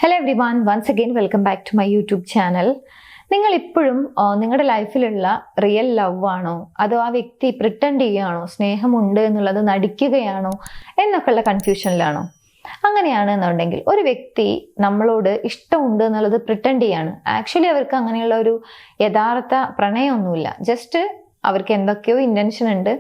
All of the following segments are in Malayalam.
Hello everyone, once again welcome back to my YouTube channel. നിങ്ങൾ ഇപ്പോഴും നിങ്ങളുടെ ലൈഫിലുള്ള റിയൽ ലവ് ആണോ അതോ ആ വ്യക്തി പ്രിറ്റൻഡ് ചെയ്യുകയാണോ, സ്നേഹമുണ്ട് എന്നുള്ളത് നടിക്കുകയാണോ എന്നൊക്കെയുള്ള കൺഫ്യൂഷനിലാണോ? അങ്ങനെയാണെന്നുണ്ടെങ്കിൽ ഒരു വ്യക്തി നമ്മളോട് ഇഷ്ടമുണ്ട് എന്നുള്ളത് പ്രിറ്റൻഡ് ചെയ്യാണ്. ആക്ച്വലി അവർക്ക് അങ്ങനെയുള്ള ഒരു യഥാർത്ഥ പ്രണയമൊന്നുമില്ല. ജസ്റ്റ് അവർക്ക് എന്തൊക്കെയോ ഇന്റൻഷൻ ഉണ്ട്.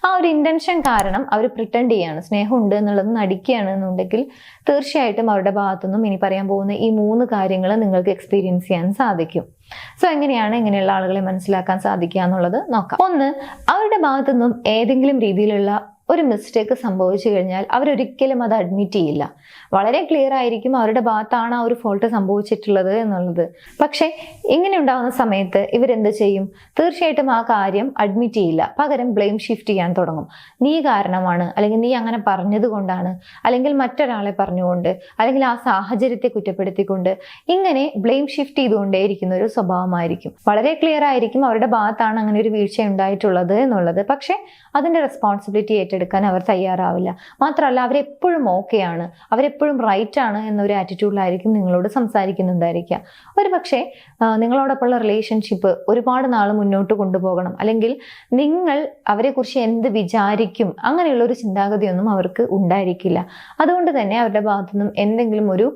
ആ ഒരു ഇന്റൻഷൻ കാരണം അവർ പ്രിറ്റൻഡ് ചെയ്യാണ്, സ്നേഹമുണ്ട് എന്നുള്ളത് നടിക്കുകയാണ് എന്നുണ്ടെങ്കിൽ തീർച്ചയായിട്ടും അവരുടെ ഭാഗത്തുനിന്നും ഇനി പറയാൻ പോകുന്ന ഈ 3 കാര്യങ്ങൾ നിങ്ങൾക്ക് എക്സ്പീരിയൻസ് ചെയ്യാൻ സാധിക്കും. സോ എങ്ങനെയാണ് ഇങ്ങനെയുള്ള ആളുകളെ മനസ്സിലാക്കാൻ സാധിക്കുക എന്നുള്ളത് നോക്കാം. 1, അവരുടെ ഭാഗത്തുനിന്നും ഏതെങ്കിലും രീതിയിലുള്ള ഒരു മിസ്റ്റേക്ക് സംഭവിച്ചു കഴിഞ്ഞാൽ അവരൊരിക്കലും അത് അഡ്മിറ്റ് ചെയ്യില്ല. വളരെ ക്ലിയർ ആയിരിക്കും അവരുടെ ഭാഗത്താണ് ആ ഒരു ഫോൾട്ട് സംഭവിച്ചിട്ടുള്ളത് എന്നുള്ളത്. പക്ഷെ ഇങ്ങനെ ഉണ്ടാകുന്ന സമയത്ത് ഇവരെന്ത് ചെയ്യും? തീർച്ചയായിട്ടും ആ കാര്യം അഡ്മിറ്റ് ചെയ്യില്ല. പകരം ബ്ലെയിം ഷിഫ്റ്റ് ചെയ്യാൻ തുടങ്ങും. നീ കാരണമാണ്, അല്ലെങ്കിൽ നീ അങ്ങനെ പറഞ്ഞത് കൊണ്ടാണ്, അല്ലെങ്കിൽ മറ്റൊരാളെ പറഞ്ഞുകൊണ്ട്, അല്ലെങ്കിൽ ആ സാഹചര്യത്തെ കുറ്റപ്പെടുത്തിക്കൊണ്ട്, ഇങ്ങനെ ബ്ലെയിം ഷിഫ്റ്റ് ചെയ്തുകൊണ്ടേയിരിക്കുന്ന ഒരു സ്വഭാവമായിരിക്കും. വളരെ ക്ലിയർ ആയിരിക്കും അവരുടെ ഭാഗത്താണ് അങ്ങനെ ഒരു വീഴ്ച ഉണ്ടായിട്ടുള്ളത് എന്നുള്ളത്. പക്ഷെ അതിന്റെ റെസ്പോൺസിബിലിറ്റി ഏറ്റെടുക്കാൻ അവർ തയ്യാറാവില്ല. മാത്രമല്ല അവരെപ്പോഴും ഓക്കെയാണ്, അവരെപ്പോഴും റൈറ്റ് ആണ് എന്നൊരു ആറ്റിറ്റ്യൂഡിലായിരിക്കും നിങ്ങളോട് സംസാരിക്കുന്നുണ്ടായിരിക്കുക. ഒരു പക്ഷേ നിങ്ങളോടൊപ്പമുള്ള റിലേഷൻഷിപ്പ് ഒരുപാട് നാൾ മുന്നോട്ട് കൊണ്ടുപോകണം, അല്ലെങ്കിൽ നിങ്ങൾ അവരെക്കുറിച്ച് എന്ത് വിചാരിക്കും അങ്ങനെയുള്ള ഒരു ചിന്താഗതിയൊന്നും അവർക്ക് ഉണ്ടായിരിക്കില്ല. അതുകൊണ്ട് തന്നെ അവരുടെ ഭാഗത്തുനിന്നും എന്തെങ്കിലും ഒരു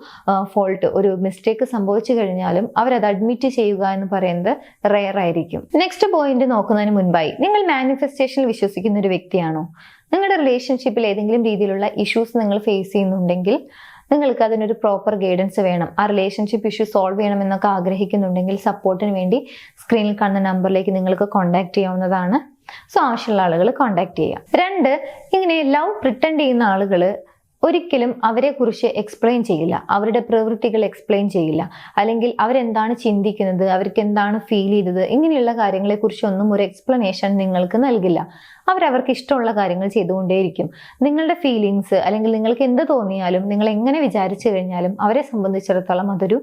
ഫോൾട്ട്, ഒരു മിസ്റ്റേക്ക് സംഭവിച്ചു കഴിഞ്ഞാലും അവരത് അഡ്മിറ്റ് ചെയ്യുക എന്ന് പറയുന്നത് റെയർ ആയിരിക്കും. നെക്സ്റ്റ് പോയിന്റ് നോക്കുന്നതിന് മുൻപായി, നിങ്ങൾ മാനിഫെസ്റ്റേഷനിൽ വിശ്വസിക്കുന്ന ഒരു വ്യക്തിയാണോ? നിങ്ങളുടെ റിലേഷൻഷിപ്പിൽ ഏതെങ്കിലും രീതിയിലുള്ള ഇഷ്യൂസ് നിങ്ങൾ ഫേസ് ചെയ്യുന്നുണ്ടെങ്കിൽ നിങ്ങൾക്ക് അതിനൊരു പ്രോപ്പർ ഗൈഡൻസ് വേണം, ആ റിലേഷൻഷിപ്പ് ഇഷ്യൂ സോൾവ് ചെയ്യണമെന്നൊക്കെ ആഗ്രഹിക്കുന്നുണ്ടെങ്കിൽ സപ്പോർട്ടിന് വേണ്ടി സ്ക്രീനിൽ കാണുന്ന നമ്പറിലേക്ക് നിങ്ങൾക്ക് കോൺടാക്ട് ചെയ്യാവുന്നതാണ്. സോ ആവശ്യമുള്ള ആളുകൾ കോൺടാക്ട് ചെയ്യുക. 2, ഇങ്ങനെ ലവ് പ്രിറ്റൻഡ് ചെയ്യുന്ന ആളുകൾ ഒരിക്കലും അവരെക്കുറിച്ച് എക്സ്പ്ലെയിൻ ചെയ്യില്ല, അവരുടെ പ്രവൃത്തികൾ എക്സ്പ്ലെയിൻ ചെയ്യില്ല, അല്ലെങ്കിൽ അവരെന്താണ് ചിന്തിക്കുന്നത്, അവർക്ക് എന്താണ് ഫീൽ ചെയ്തത്, ഇങ്ങനെയുള്ള കാര്യങ്ങളെക്കുറിച്ചൊന്നും ഒരു എക്സ്പ്ലനേഷൻ നിങ്ങൾക്ക് നൽകില്ല. അവർക്ക് ഇഷ്ടമുള്ള കാര്യങ്ങൾ ചെയ്തുകൊണ്ടേയിരിക്കും. നിങ്ങളുടെ ഫീലിങ്സ്, അല്ലെങ്കിൽ നിങ്ങൾക്ക് എന്ത് തോന്നിയാലും, നിങ്ങൾ എങ്ങനെ വിചാരിച്ചു കഴിഞ്ഞാലും അവരെ സംബന്ധിച്ചിടത്തോളം അതൊരു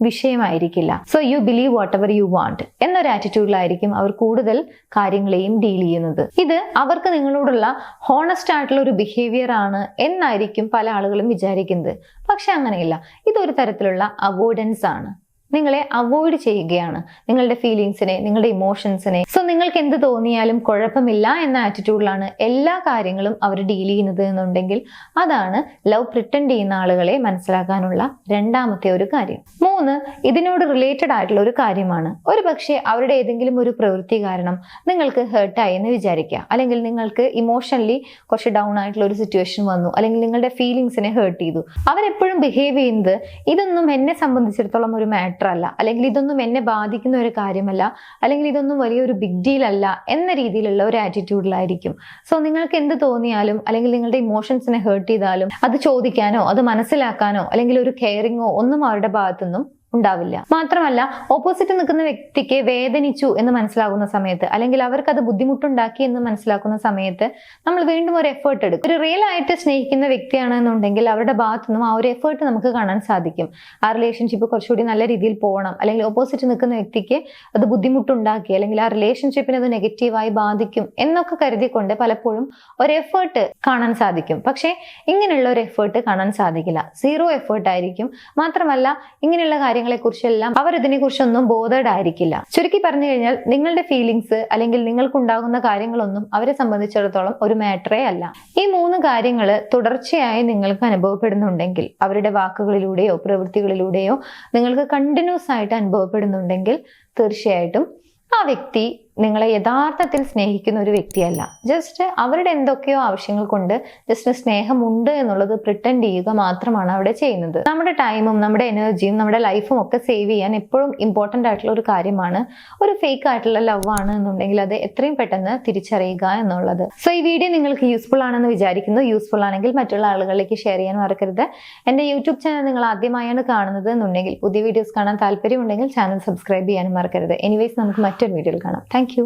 വിഷയമായിരിക്കില്ല. So you believe whatever you want എന്നൊരു ആറ്റിറ്റ്യൂഡിലായിരിക്കും അവർ കൂടുതൽ കാര്യങ്ങളെയും ഡീൽ ചെയ്യുന്നത്. ഇത് അവർക്ക് നിങ്ങളോടുള്ള ഹോണസ്റ്റ് ആയിട്ടുള്ള ഒരു ബിഹേവിയർ ആണ് എന്നായിരിക്കും പല ആളുകളും വിചാരിക്കുന്നത്. പക്ഷെ അങ്ങനെയില്ല. ഇതൊരു തരത്തിലുള്ള അവോയ്ഡൻസ് ആണ്. നിങ്ങളെ അവോയ്ഡ് ചെയ്യുകയാണ്, നിങ്ങളുടെ ഫീലിങ്സിനെ, നിങ്ങളുടെ ഇമോഷൻസിനെ. സോ നിങ്ങൾക്ക് എന്ത് തോന്നിയാലും കുഴപ്പമില്ല എന്ന ആറ്റിറ്റ്യൂഡിലാണ് എല്ലാ കാര്യങ്ങളും അവർ ഡീൽ ചെയ്യുന്നത് എന്നുണ്ടെങ്കിൽ അതാണ് ലവ് പ്രിറ്റൻഡ് ചെയ്യുന്ന ആളുകളെ മനസ്സിലാക്കാനുള്ള രണ്ടാമത്തെ ഒരു കാര്യം. 3, ഇതിനോട് റിലേറ്റഡ് ആയിട്ടുള്ള ഒരു കാര്യമാണ്. ഒരു പക്ഷേ അവരുടെ ഏതെങ്കിലും ഒരു പ്രവൃത്തി കാരണം നിങ്ങൾക്ക് ഹേർട്ടായി എന്ന് വിചാരിക്കുക, അല്ലെങ്കിൽ നിങ്ങൾക്ക് ഇമോഷണലി കുറച്ച് ഡൗൺ ആയിട്ടുള്ള ഒരു സിറ്റുവേഷൻ വന്നു, അല്ലെങ്കിൽ നിങ്ങളുടെ ഫീലിങ്സിനെ ഹേർട്ട് ചെയ്തു. അവരെപ്പോഴും ബിഹേവ് ചെയ്യുന്നത് ഇതൊന്നും എന്നെ സംബന്ധിച്ചിടത്തോളം ഒരു മാറ്റർ അല്ല, അല്ലെങ്കിൽ ഇതൊന്നും എന്നെ ബാധിക്കുന്ന ഒരു കാര്യമല്ല, അല്ലെങ്കിൽ ഇതൊന്നും വലിയൊരു ബിഗ് ഡീൽ അല്ല എന്ന രീതിയിലുള്ള ഒരു ആറ്റിറ്റ്യൂഡിലായിരിക്കും. സോ നിങ്ങൾക്ക് എന്ത് തോന്നിയാലും, അല്ലെങ്കിൽ നിങ്ങളുടെ ഇമോഷൻസിനെ ഹേർട്ട് ചെയ്താലും അത് ചോദിക്കാനോ, അത് മനസ്സിലാക്കാനോ, അല്ലെങ്കിൽ ഒരു കെയറിങ്ങോ ഒന്നും അവരുടെ ഭാഗത്തുനിന്നും ഉണ്ടാവില്ല. മാത്രമല്ല ഓപ്പോസിറ്റ് നിൽക്കുന്ന വ്യക്തിക്ക് വേദനിച്ചു എന്ന് മനസ്സിലാകുന്ന സമയത്ത്, അല്ലെങ്കിൽ അവർക്ക് അത് ബുദ്ധിമുട്ടുണ്ടാക്കി എന്ന് മനസ്സിലാക്കുന്ന സമയത്ത് നമ്മൾ വീണ്ടും ഒരു എഫേർട്ട് എടുക്കും. ഒരു റിയൽ ആയിട്ട് സ്നേഹിക്കുന്ന വ്യക്തിയാണെന്നുണ്ടെങ്കിൽ അവരുടെ ഭാഗത്തുനിന്നും ആ ഒരു എഫേർട്ട് നമുക്ക് കാണാൻ സാധിക്കും. ആ റിലേഷൻഷിപ്പ് കുറച്ചുകൂടി നല്ല രീതിയിൽ പോകണം, അല്ലെങ്കിൽ ഓപ്പോസിറ്റ് നിൽക്കുന്ന വ്യക്തിക്ക് അത് ബുദ്ധിമുട്ടുണ്ടാക്കി, അല്ലെങ്കിൽ ആ റിലേഷൻഷിപ്പിനെ അത് നെഗറ്റീവായി ബാധിക്കും എന്നൊക്കെ കരുതിക്കൊണ്ട് പലപ്പോഴും ഒരു എഫേർട്ട് കാണാൻ സാധിക്കും. പക്ഷേ ഇങ്ങനെയുള്ള ഒരു എഫേർട്ട് കാണാൻ സാധിക്കില്ല, 0 എഫേർട്ട് ആയിരിക്കും. മാത്രമല്ല ഇങ്ങനെയുള്ള കാര്യങ്ങളെ കുറിച്ചെല്ലാം അവർ ഇതിനെ കുറിച്ചൊന്നും ബോധേഡ് ആയിരിക്കില്ല. ചുരുക്കി പറഞ്ഞു കഴിഞ്ഞാൽ നിങ്ങളുടെ ഫീലിങ്സ്, അല്ലെങ്കിൽ നിങ്ങൾക്കുണ്ടാകുന്ന കാര്യങ്ങളൊന്നും അവരെ സംബന്ധിച്ചിടത്തോളം ഒരു മാറ്ററേ അല്ല. ഈ 3 കാര്യങ്ങൾ തുടർച്ചയായി നിങ്ങൾക്ക് അനുഭവപ്പെടുന്നുണ്ടെങ്കിൽ, അവരുടെ വാക്കുകളിലൂടെയോ പ്രവൃത്തികളിലൂടെയോ നിങ്ങൾക്ക് കണ്ടിന്യൂസ് ആയിട്ട് അനുഭവപ്പെടുന്നുണ്ടെങ്കിൽ തീർച്ചയായിട്ടും ആ വ്യക്തി നിങ്ങളെ യഥാർത്ഥത്തിൽ സ്നേഹിക്കുന്ന ഒരു വ്യക്തിയല്ല. ജസ്റ്റ് അവരുടെ എന്തൊക്കെയോ ആവശ്യങ്ങൾ കൊണ്ട് ജസ്റ്റ് സ്നേഹമുണ്ട് എന്നുള്ളത് പ്രിറ്റൻഡ് ചെയ്യുക മാത്രമാണ് അവിടെ ചെയ്യുന്നത്. നമ്മുടെ ടൈമും നമ്മുടെ എനർജിയും നമ്മുടെ ലൈഫും ഒക്കെ സേവ് ചെയ്യാൻ എപ്പോഴും ഇമ്പോർട്ടൻ്റ് ആയിട്ടുള്ള ഒരു കാര്യമാണ് ഒരു ഫേക്ക് ആയിട്ടുള്ള ലവ് ആണ് എന്നുണ്ടെങ്കിൽ അത് എത്രയും പെട്ടെന്ന് തിരിച്ചറിയുക എന്നുള്ളത്. സോ ഈ വീഡിയോ നിങ്ങൾക്ക് യൂസ്ഫുൾ ആണെന്ന് വിചാരിക്കുന്നു. യൂസ്ഫുൾ ആണെങ്കിൽ മറ്റുള്ള ആളുകളിലേക്ക് ഷെയർ ചെയ്യാൻ മറക്കരുത്. എൻ്റെ യൂട്യൂബ് ചാനൽ നിങ്ങൾ ആദ്യമായാണ് കാണുന്നത് എന്നുണ്ടെങ്കിൽ, പുതിയ വീഡിയോസ് കാണാൻ താല്പര്യമുണ്ടെങ്കിൽ ചാനൽ സബ്സ്ക്രൈബ് ചെയ്യാനും മറക്കരുത്. എനിവേസ് നമുക്ക് മറ്റൊരു വീഡിയോയിൽ കാണാം. Thank you.